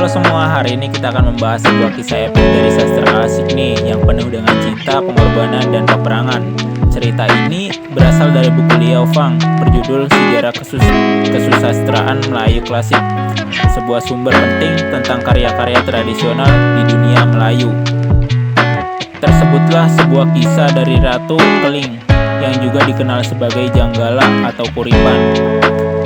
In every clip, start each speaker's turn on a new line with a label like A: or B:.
A: Halo semua, hari ini kita akan membahas sebuah kisah epik dari sastra asik nih yang penuh dengan cinta, pengorbanan, dan peperangan. Cerita ini berasal dari buku Liao Fang berjudul Sejarah Kesusastraan Melayu Klasik, sebuah sumber penting tentang karya-karya tradisional di dunia Melayu. Tersebutlah sebuah kisah dari Ratu Keling yang juga dikenal sebagai Janggala atau Kuripan.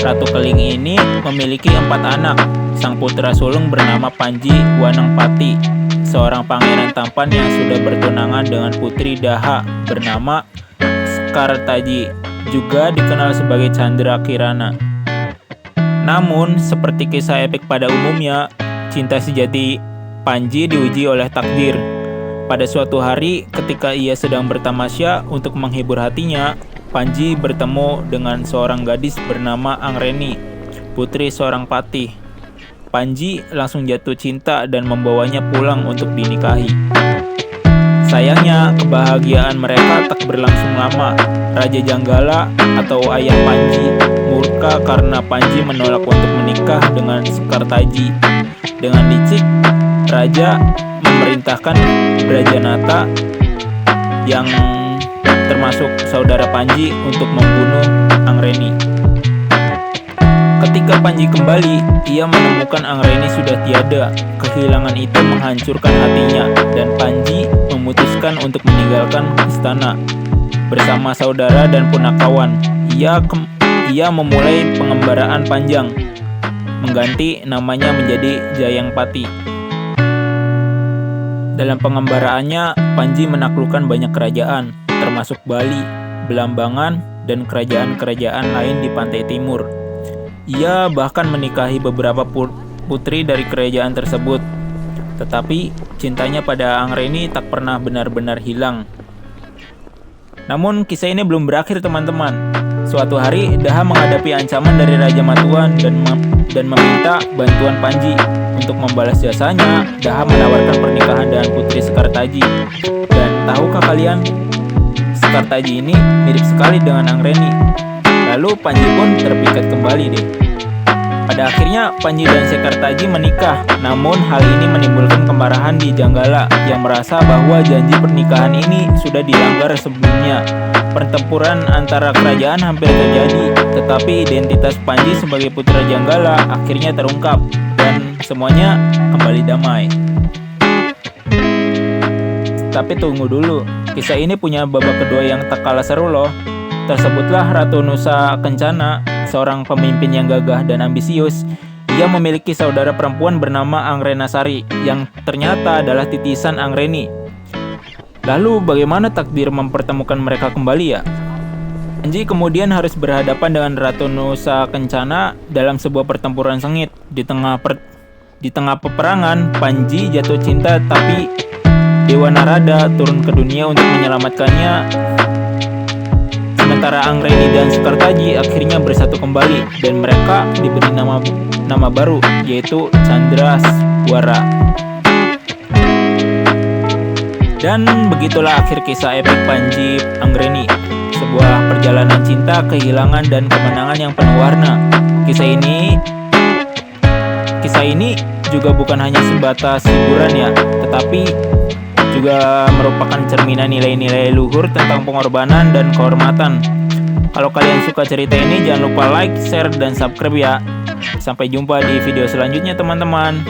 A: Ratu Keling ini memiliki 4 anak. Sang putra sulung bernama Panji Wanengpati, seorang pangeran tampan yang sudah bertunangan dengan putri Daha bernama Sekartaji, juga dikenal sebagai Chandra Kirana. Namun, seperti kisah epik pada umumnya, cinta sejati Panji diuji oleh takdir. Pada suatu hari, ketika ia sedang bertamasya untuk menghibur hatinya, Panji bertemu dengan seorang gadis bernama Angreni, putri seorang patih. Panji langsung jatuh cinta dan membawanya pulang untuk dinikahi. Sayangnya, kebahagiaan mereka tak berlangsung lama. Raja Janggala atau ayah Panji murka karena Panji menolak untuk menikah dengan Sekartaji. Dengan licik, Raja memerintahkan Brajanata yang termasuk saudara Panji untuk membunuh Angreni. Ketika Panji kembali, ia menemukan Angreni sudah tiada. Kehilangan itu menghancurkan hatinya dan Panji memutuskan untuk meninggalkan istana. Bersama saudara dan punakawan, ia memulai pengembaraan panjang, mengganti namanya menjadi Jayangpati. Dalam pengembaraannya, Panji menaklukkan banyak kerajaan, termasuk Bali, Belambangan, dan kerajaan-kerajaan lain di pantai timur. Ia bahkan menikahi beberapa putri dari kerajaan tersebut. Tetapi cintanya pada Angreni tak pernah benar-benar hilang. Namun kisah ini belum berakhir, teman-teman. Suatu hari Daha menghadapi ancaman dari Raja Matuan dan meminta bantuan Panji. Untuk membalas jasanya, Daha menawarkan pernikahan dengan putri Sekartaji. Dan tahukah kalian, Sekartaji ini mirip sekali dengan Angreni. Lalu Panji pun terpikat kembali deh. Pada akhirnya Panji dan Sekartaji menikah. Namun hal ini menimbulkan kemarahan di Janggala yang merasa bahwa janji pernikahan ini sudah dilanggar sebelumnya. Pertempuran antara kerajaan hampir terjadi, tetapi identitas Panji sebagai putra Janggala akhirnya terungkap dan semuanya kembali damai. Tapi tunggu dulu, kisah ini punya babak kedua yang tak kalah seru loh. Tersebutlah Ratu Nusa Kencana, seorang pemimpin yang gagah dan ambisius. Ia memiliki saudara perempuan bernama Angrenasari yang ternyata adalah titisan Angreni. Lalu bagaimana takdir mempertemukan mereka kembali ya? Panji kemudian harus berhadapan dengan Ratu Nusa Kencana dalam sebuah pertempuran sengit. Di tengah peperangan, Panji jatuh cinta, tapi Dewa Narada turun ke dunia untuk menyelamatkannya. Sementara Angreni dan Sekartaji akhirnya bersatu kembali dan mereka diberi nama baru, yaitu Chandraswara. Dan begitulah akhir kisah epik Panji Angreni, sebuah perjalanan cinta, kehilangan, dan kemenangan yang penuh warna. Kisah ini juga bukan hanya sebatas hiburan ya, tetapi juga merupakan cerminan nilai-nilai luhur tentang pengorbanan dan kehormatan. Kalau kalian suka cerita ini, jangan lupa like, share, dan subscribe ya. Sampai jumpa di video selanjutnya, teman-teman.